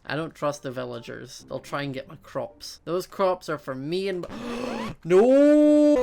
I don't trust the villagers. They'll try and get my crops. Those crops are for me and... No!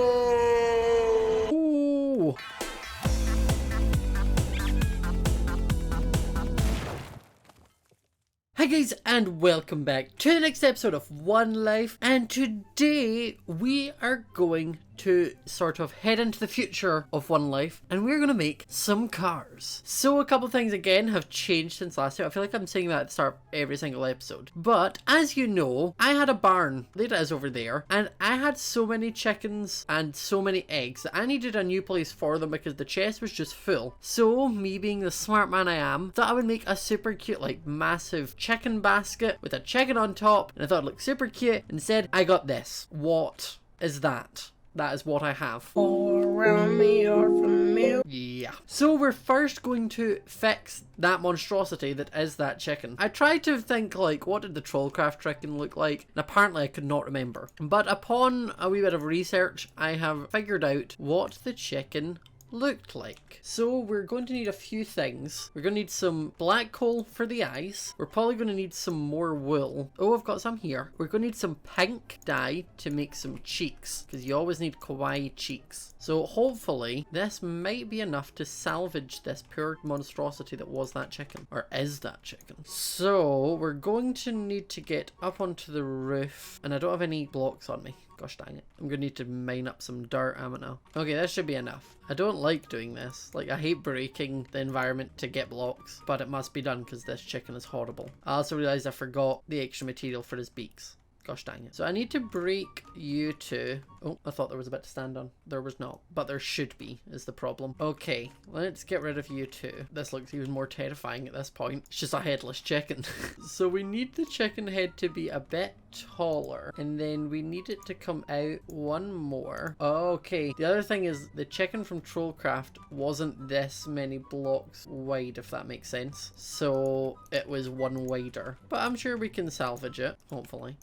Hi guys, and welcome back to the next episode of One Life, and today we are going to sort of head into the future of One Life, and we're going to make some cars. So a couple things again have changed since last year. I feel like I'm saying that at the start of every single episode. But as you know, I had a barn, there it is over there, and I had so many chickens and so many eggs that I needed a new place for them because the chest was just full. So me being the smart man I am, thought I would make a super cute, like massive chicken basket with a chicken on top, and I thought it looked super cute. Instead, I got this. What is that? That is what I have. All around me are familiar. Yeah. So we're first going to fix that monstrosity that is that chicken. I tried to think, like, what did the Trollcraft chicken look like? And apparently I could not remember. But upon a wee bit of research, I have figured out what the chicken looked like. So we're going to need a few things. We're going to need some black coal for the eyes. We're probably going to need some more wool. Oh, I've got some here. We're going to need some pink dye to make some cheeks, because you always need kawaii cheeks. So hopefully this might be enough to salvage this poor monstrosity that was that chicken, or is that chicken. So we're going to need to get up onto the roof, and I don't have any blocks on me. Gosh dang it. I'm gonna need to mine up some dirt ammo. Okay, that should be enough. I don't like doing this. Like, I hate breaking the environment to get blocks, but it must be done because this chicken is horrible. I also realized I forgot the extra material for his beaks. Gosh dang it. So I need to break you two. Oh, I thought there was a bit to stand on. There was not, but there should be, is the problem. Okay, let's get rid of you two. This looks even more terrifying at this point. It's just a headless chicken. So we need the chicken head to be a bit taller, and then we need it to come out one more. Okay, the other thing is the chicken from Trollcraft wasn't this many blocks wide, if that makes sense. So it was one wider, but I'm sure we can salvage it, hopefully.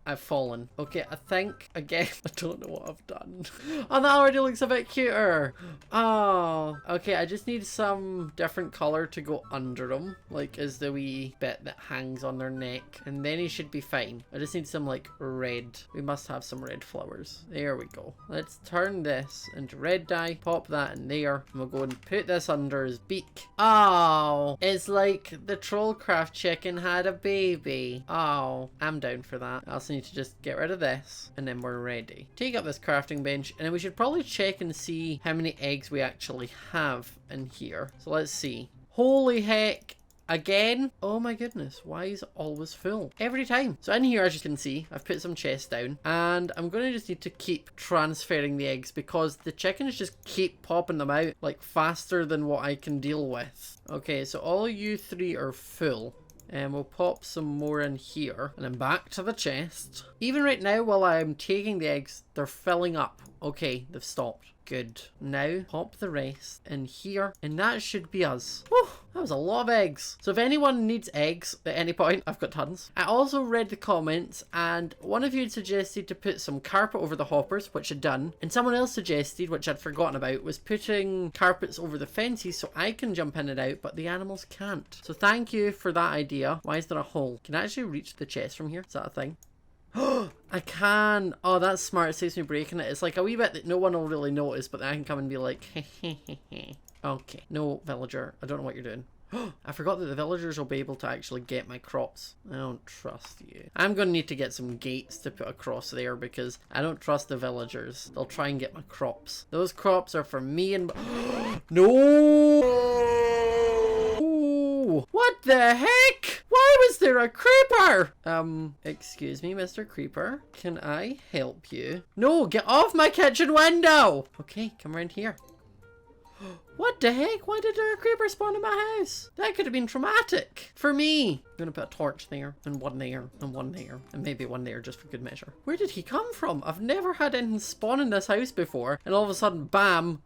I've fallen. Okay, I think, again, I don't know what I've done. Oh, that already looks a bit cuter. Oh, okay, I just need some different color to go under him, like is the wee bit that hangs on their neck, and then he should be fine. I just need some, like, red. We must have some red flowers. There we go. Let's turn this into red dye, pop that in there, and we'll go and put this under his beak. Oh, it's like the Trollcraft chicken had a baby. Oh, I'm down for that. I also need to just get rid of this, and then we're ready. Take up this crafting bench, and then we should probably check and see how many eggs we actually have in here. So let's see. Holy heck. Again? Oh my goodness, why is it always full? Every time. So in here, as you can see, I've put some chests down, and I'm going to just need to keep transferring the eggs because the chickens just keep popping them out like faster than what I can deal with. Okay, so all you three are full. And we'll pop some more in here. And then back to the chest. Even right now, while I'm taking the eggs, they're filling up. Okay, they've stopped. Good. Now, pop the rest in here. And that should be us. Whew, that was a lot of eggs. So if anyone needs eggs at any point, I've got tons. I also read the comments, and one of you had suggested to put some carpet over the hoppers, which I'd done. And someone else suggested, which I'd forgotten about, was putting carpets over the fences so I can jump in and out, but the animals can't. So thank you for that idea. Why is there a hole? Can I actually reach the chest from here? Is that a thing? I can. Oh, that's smart. It saves me breaking it. It's like a wee bit that no one will really notice, but then I can come and be like, okay. No, villager. I don't know what you're doing. I forgot that the villagers will be able to actually get my crops. I don't trust you. I'm going to need to get some gates to put across there because I don't trust the villagers. They'll try and get my crops. Those crops are for me and... No! What the heck? Why was there a creeper? Excuse me, Mr. Creeper. Can I help you? No, get off my kitchen window! Okay, come around here. What the heck? Why did there a creeper spawn in my house? That could have been traumatic for me. I'm gonna put a torch there, and one there, and one there, and maybe one there just for good measure. Where did he come from? I've never had anything spawn in this house before, and all of a sudden, bam,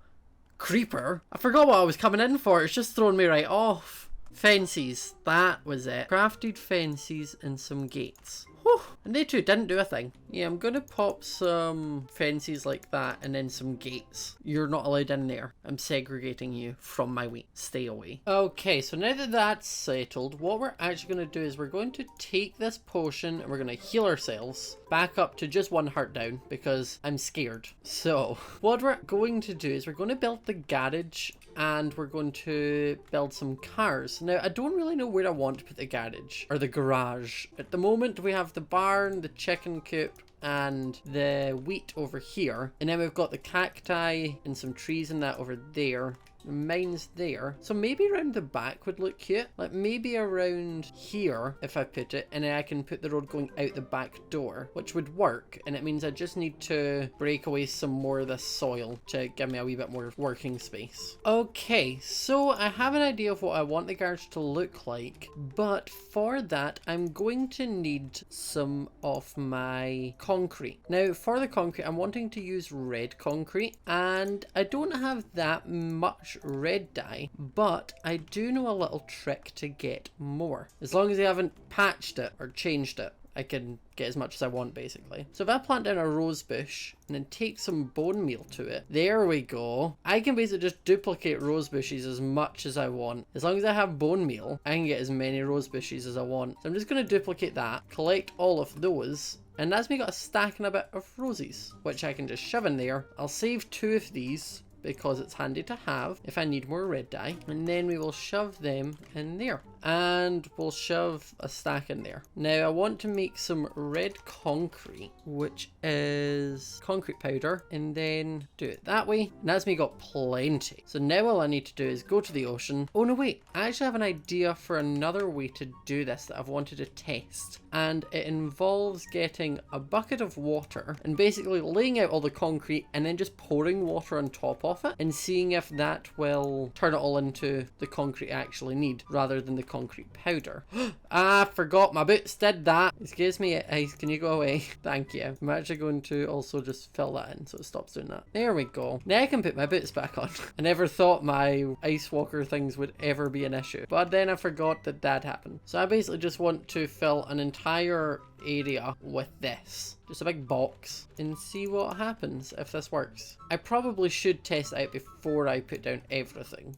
creeper. I forgot what I was coming in for. It's just thrown me right off. Fences, that was it. Crafted fences and some gates. Whew. And they too didn't do a thing. Yeah, I'm gonna pop some fences like that and then some gates. You're not allowed in there. I'm segregating you from my wheat. Stay away. Okay, so now that that's settled, what we're actually gonna do is we're going to take this potion and we're gonna heal ourselves back up to just 1 heart down because I'm scared. So what we're going to do is we're going to build the garage and we're going to build some cars. Now, I don't really know where I want to put the garage or the garage. At the moment, we have the barn, the chicken coop, and the wheat over here. And then we've got the cacti and some trees and that over there. Mine's there. So maybe around the back would look cute. Like maybe around here if I put it, and then I can put the road going out the back door, which would work. And it means I just need to break away some more of this soil to give me a wee bit more working space. Okay, so I have an idea of what I want the garage to look like, but for that I'm going to need some of my concrete. Now for the concrete, I'm wanting to use red concrete, and I don't have that much red dye, but I do know a little trick to get more. As long as I haven't patched it or changed it, I can get as much as I want basically. So if I plant down a rose bush and then take some bone meal to it, there we go. I can basically just duplicate rose bushes as much as I want. As long as I have bone meal, I can get as many rose bushes as I want. So I'm just going to duplicate that, collect all of those, and that's me got a stack and a bit of roses, which I can just shove in there. I'll save 2 of these because it's handy to have if I need more red dye, and then we will shove them in there, and we'll shove a stack in there. Now I want to make some red concrete, which is concrete powder, and then do it that way, and that's me got plenty. So now all I need to do is go to the ocean. Oh no, wait, I actually have an idea for another way to do this that I've wanted to test, and it involves getting a bucket of water and basically laying out all the concrete and then just pouring water on top of it and seeing if that will turn it all into the concrete I actually need rather than the concrete powder. I forgot my boots did that. Excuse me, ice, can you go away? Thank you. I'm actually going to also just fill that in so it stops doing that. There we go. Now I can put my boots back on. I never thought my ice walker things would ever be an issue, but then I forgot that that happened. So I basically just want to fill an entire area with this, just a big box, and see what happens if this works. I probably should test it out before I put down everything.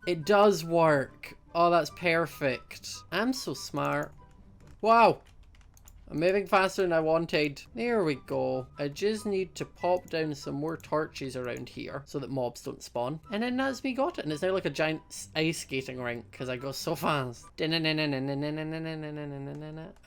It does work. Oh, that's perfect. I'm so smart. Wow, I'm moving faster than I wanted. There we go. I just need to pop down some more torches around here so that mobs don't spawn. And then that's me got it. And it's now like a giant ice skating rink because I go so fast. I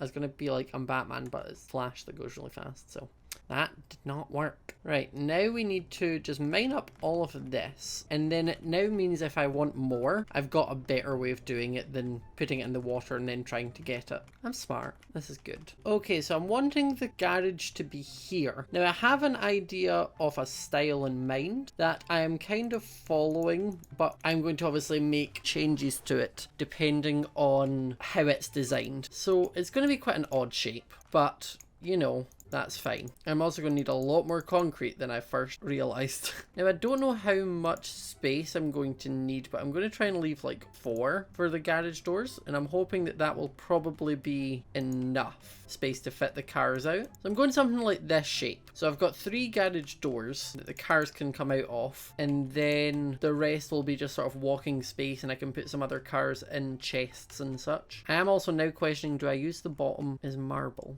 was going to be like I'm Batman, but it's Flash that goes really fast. So that did not work. Right, now we need to just mine up all of this. And then it now means if I want more, I've got a better way of doing it than putting it in the water and then trying to get it. I'm smart. This is good. Okay, so I'm wanting the garage to be here. Now I have an idea of a style in mind that I am kind of following, but I'm going to obviously make changes to it depending on how it's designed. So it's going to be quite an odd shape, but you know, that's fine. I'm also going to need a lot more concrete than I first realised. Now, I don't know how much space I'm going to need, but I'm going to try and leave like 4 for the garage doors, and I'm hoping that that will probably be enough space to fit the cars out. So I'm going something like this shape. So I've got 3 garage doors that the cars can come out of, and then the rest will be just sort of walking space, and I can put some other cars in chests and such. I am also now questioning, do I use the bottom as marble?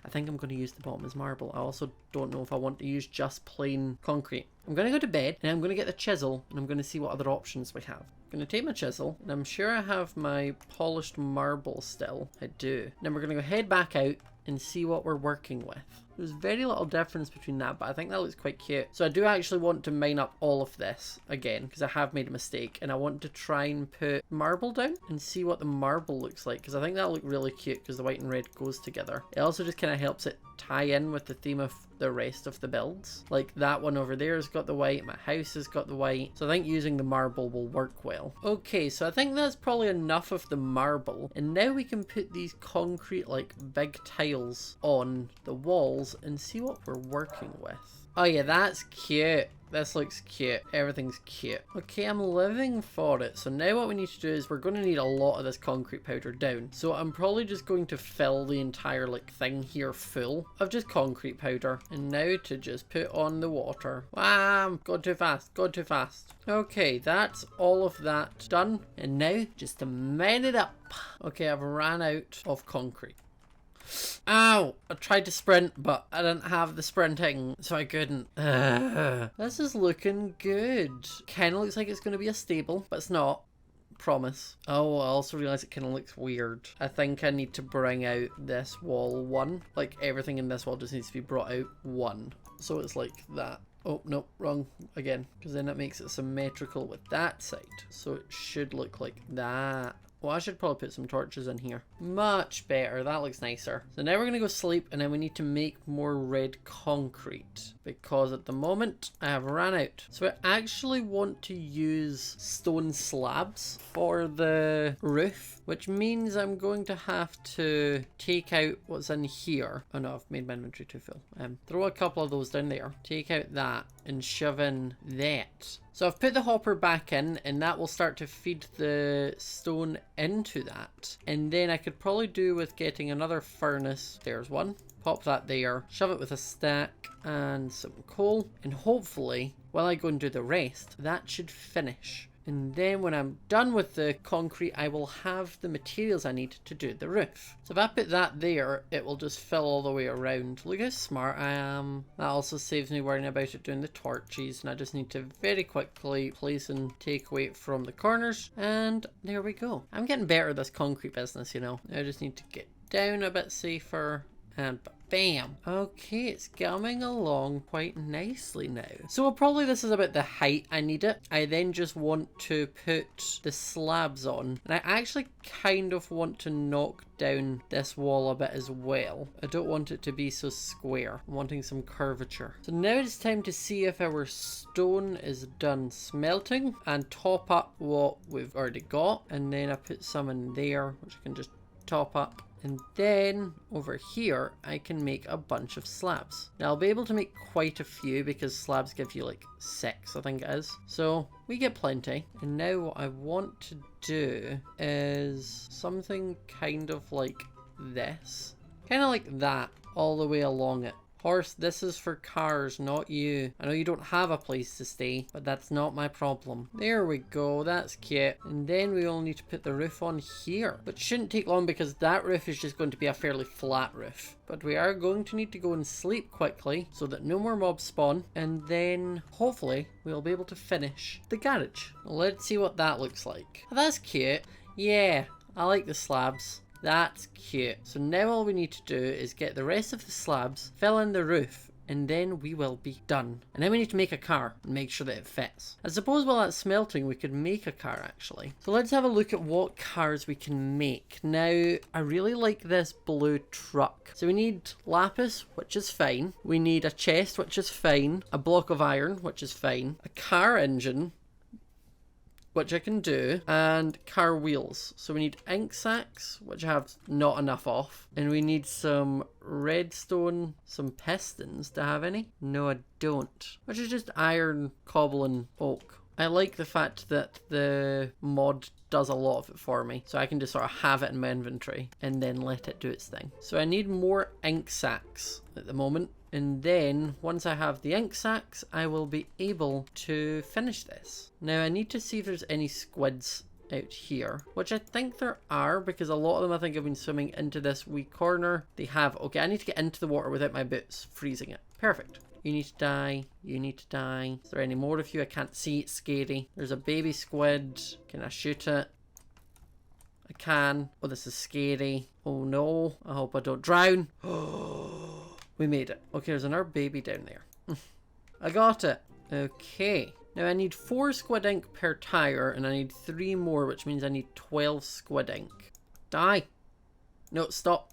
I think I'm going to use the bottom as marble. I also don't know if I want to use just plain concrete. I'm going to go to bed and I'm going to get the chisel and I'm going to see what other options we have. I'm going to take my chisel and I'm sure I have my polished marble still. I do. Then we're going to go head back out and see what we're working with. There's very little difference between that, but I think that looks quite cute. So I do actually want to mine up all of this again, because I have made a mistake, and I want to try and put marble down and see what the marble looks like, because I think that'll look really cute because the white and red goes together. It also just kind of helps it tie in with the theme of the rest of the builds. Like that one over there has got the white, my house has got the white, so I think using the marble will work well. Okay, so I think that's probably enough of the marble, and now we can put these concrete like big tiles on the walls and see what we're working with. Oh yeah, that's cute. This looks cute. Everything's cute. Okay, I'm living for it. So now what we need to do is we're going to need a lot of this concrete powder down. So I'm probably just going to fill the entire like thing here full of just concrete powder. And now to just put on the water. Wham! Gone too fast. Gone too fast. Okay, that's all of that done. And now just to man it up. Okay, I've ran out of concrete. Ow! I tried to sprint, but I didn't have the sprinting, so I couldn't. This is looking good. Kinda looks like it's going to be a stable, but it's not. Promise. Oh, I also realised it kind of looks weird. I think I need to bring out this wall 1. Like, everything in this wall just needs to be brought out 1. So it's like that. Oh, no, wrong again. Because then it makes it symmetrical with that side. So it should look like that. Well, I should probably put some torches in here. Much better. That looks nicer. So now we're going to go sleep, and then we need to make more red concrete. Because at the moment, I have ran out. So I actually want to use stone slabs for the roof. Which means I'm going to have to take out what's in here. Oh no, I've made my inventory too full. Throw a couple of those down there. Take out that and shove in that. So I've put the hopper back in, and that will start to feed the stone into that. And then I could probably do with getting another furnace. There's one. Pop that there. Shove it with a stack and some coal. And hopefully, while I go and do the rest, that should finish. And then when I'm done with the concrete, I will have the materials I need to do the roof. So if I put that there, it will just fill all the way around. Look how smart I am. That also saves me worrying about it doing the torches. And I just need to very quickly place and take away from the corners. And there we go. I'm getting better at this concrete business, you know. I just need to get down a bit safer. And bam. Okay, it's coming along quite nicely now. So probably this is about the height I need it. I then just want to put the slabs on. And I actually kind of want to knock down this wall a bit as well. I don't want it to be so square. I'm wanting some curvature. So now it's time to see if our stone is done smelting and top up what we've already got. And then I put some in there, which I can just top up. And then over here, I can make a bunch of slabs. Now I'll be able to make quite a few because slabs give you like 6, I think it is. So we get plenty. And now what I want to do is something kind of like this. Kind of like that all the way along it. Horse, this is for cars, not you. I know you don't have a place to stay, but that's not my problem. There we go, that's cute. And then we all need to put the roof on here, which shouldn't take long because that roof is just going to be a fairly flat roof. But we are going to need to go and sleep quickly so that no more mobs spawn. And then hopefully we'll be able to finish the garage. Let's see what that looks like. That's cute. Yeah, I like the slabs. That's cute. So now all we need to do is get the rest of the slabs, fill in the roof, and then we will be done. And then we need to make a car and make sure that it fits. I suppose while that's smelting, we could make a car actually. So let's have a look at what cars we can make. Now, I really like this blue truck. So we need lapis, which is fine. We need a chest, which is fine. A block of iron, which is fine. A car engine, which I can do, and car wheels. So we need ink sacks, which I have not enough of, and we need some redstone, some pistons. Do I have any? No, I don't. Which is just iron, cobble, and oak. I like the fact that the mod does a lot of it for me, so I can just sort of have it in my inventory and then let it do its thing. So I need more ink sacks at the moment. And then once I have the ink sacks, I will be able to finish this. Now I need to see if there's any squids out here, which I think there are because a lot of them I think have been swimming into this wee corner. They have. Okay, I need to get into the water without my boots freezing it. Perfect. You need to die. You need to die. Is there any more of you? I can't see. It's scary. There's a baby squid. Can I shoot it? I can. Oh, this is scary. Oh no. I hope I don't drown. We made it. Okay, there's another baby down there. I got it. Okay. Now I need 4 squid ink per tire, and I need 3 more, which means I need 12 squid ink. Die. No, stop.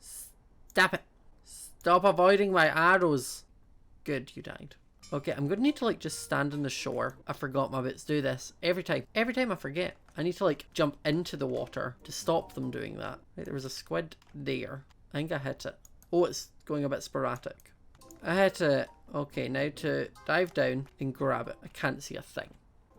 Stop it. Stop avoiding my arrows. Good, you died. Okay, I'm gonna need to like just stand on the shore. I forgot my bits do this every time. Every time I forget. I need to like jump into the water to stop them doing that. Right, there was a squid there. I think I hit it. Oh, it's going a bit sporadic. I hit it. Okay, now to dive down and grab it. I can't see a thing.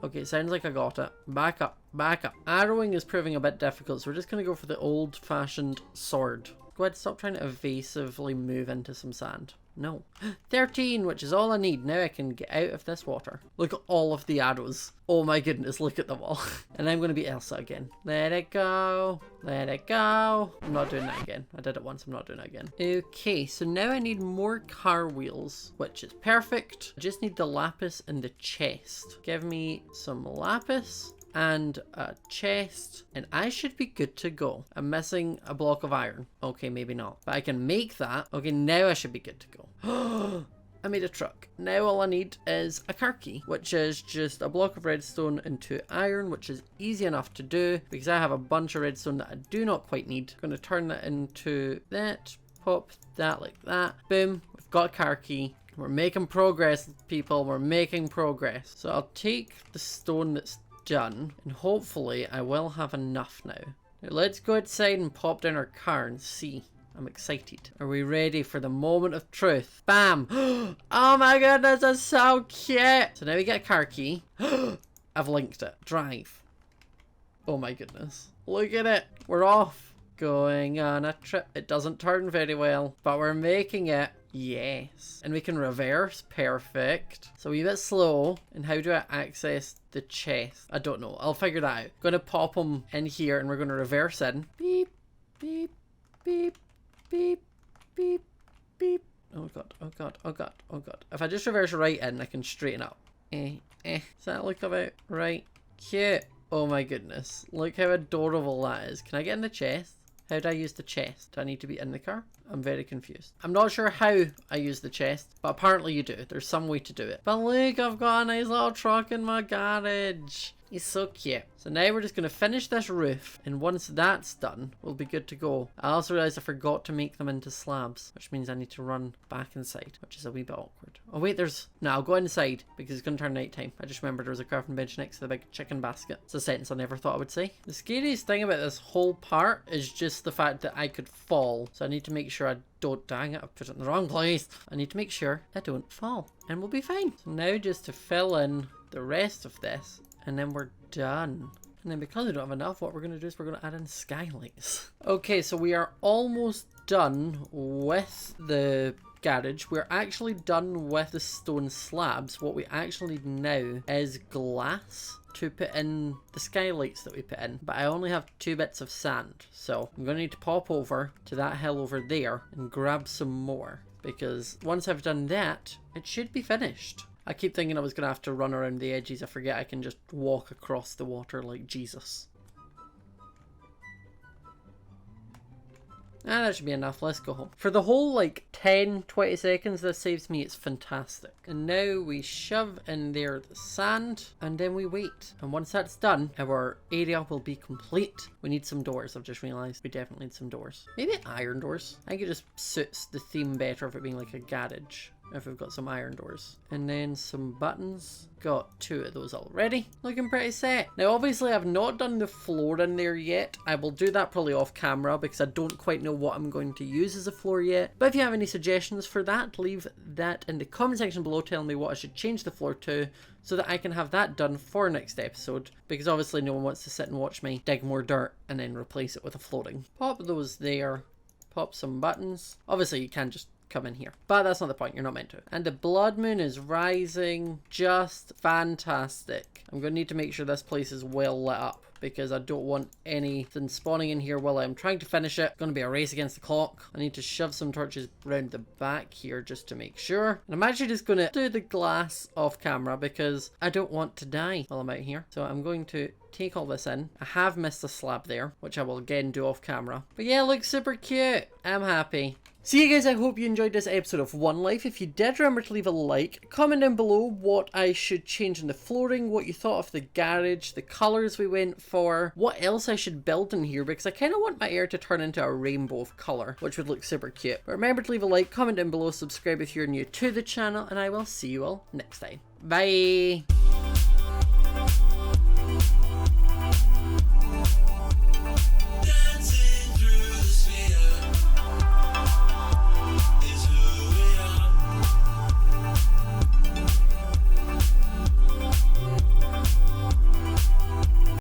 Okay, it sounds like I got it. Back up, back up. Arrowing is proving a bit difficult, so we're just going to go for the old-fashioned sword. Go ahead, stop trying to evasively move into some sand. No. 13, which is all I need. Now I can get out of this water. Look at all of the arrows. Oh my goodness, look at them all. And I'm going to be Elsa again. Let it go. Let it go. I'm not doing that again. I did it once. I'm not doing it again. Okay, so now I need more car wheels, which is perfect. I just need the lapis and the chest. Give me some lapis and a chest, and I should be good to go. I'm missing a block of iron. Okay, maybe not, but I can make that. Okay, now I should be good to go. I made a truck. Now all I need is a car key, which is just a block of redstone and 2 iron, which is easy enough to do because I have a bunch of redstone that I do not quite need. I'm going to turn that into that, pop that like that. Boom, we've got a car key. We're making progress, people. We're making progress. So I'll take the stone that's done, and hopefully I will have enough now. Now let's go outside and pop down our car and see. I'm excited. Are we ready for the moment of truth? Bam! Oh my goodness, that's so cute! So now we get a car key. I've linked it. Drive. Oh my goodness. Look at it. We're off. Going on a trip. It doesn't turn very well, but we're making it. Yes. And we can reverse. Perfect. So a wee bit slow. And how do I access the chest? I don't know. I'll figure that out. Gonna pop them in here and we're gonna reverse in. Beep, beep, beep, beep, beep, beep. Oh god, oh god, oh god, oh god. If I just reverse right in, I can straighten up. Does that look about right? Cute. Oh my goodness. Look how adorable that is. Can I get in the chest? How do I use the chest? Do I need to be in the car? I'm very confused. I'm not sure how I use the chest, but apparently you do. There's some way to do it. But look, I've got a nice little truck in my garage. He's so cute. So now we're just going to finish this roof, and once that's done, we'll be good to go. I also realised I forgot to make them into slabs, which means I need to run back inside, which is a wee bit awkward. Oh wait, no, I'll go inside because it's going to turn night time. I just remembered there was a crafting bench next to the big chicken basket. It's a sentence I never thought I would say. The scariest thing about this whole part is just the fact that I could fall. So I need to make sure I don't, dang it, I put it in the wrong place. I need to make sure I don't fall, and we'll be fine. So now just to fill in the rest of this, and then we're done. And then because we don't have enough, what we're going to do is we're going to add in skylights. Okay, so we are almost done with the garage. We're actually done with the stone slabs. What we actually need now is glass to put in the skylights that we put in. But I only have 2 bits of sand. So I'm going to need to pop over to that hill over there and grab some more. Because once I've done that, it should be finished. I keep thinking I was going to have to run around the edges. I forget I can just walk across the water like Jesus. That should be enough. Let's go home. For the whole like 10-20 seconds this saves me, it's fantastic. And now we shove in there the sand and then we wait. And once that's done, our area will be complete. We need some doors. I've just realised we definitely need some doors. Maybe iron doors. I think it just suits the theme better of it being like a garage. If we've got some iron doors. And then some buttons. Got 2 of those already. Looking pretty set. Now obviously I've not done the floor in there yet. I will do that probably off camera because I don't quite know what I'm going to use as a floor yet. But if you have any suggestions for that, leave that in the comment section below telling me what I should change the floor to so that I can have that done for next episode. Because obviously no one wants to sit and watch me dig more dirt and then replace it with a flooring. Pop those there. Pop some buttons. Obviously you can just come in here, but that's not the point. You're not meant to. And the blood moon is rising. Just fantastic. I'm going to need to make sure this place is well lit up because I don't want anything spawning in here while I'm trying to finish it. It's going to be a race against the clock. I need to shove some torches around the back here just to make sure. And I'm actually just going to do the glass off camera because I don't want to die while I'm out here. So I'm going to take all this in. I have missed a slab there, which I will again do off camera. But yeah, it looks super cute. I'm happy. So yeah guys, I hope you enjoyed this episode of One Life. If you did, remember to leave a like. Comment down below what I should change in the flooring, what you thought of the garage, the colours we went for, what else I should build in here, because I kind of want my air to turn into a rainbow of colour, which would look super cute. But remember to leave a like, comment down below, subscribe if you're new to the channel, and I will see you all next time. Bye!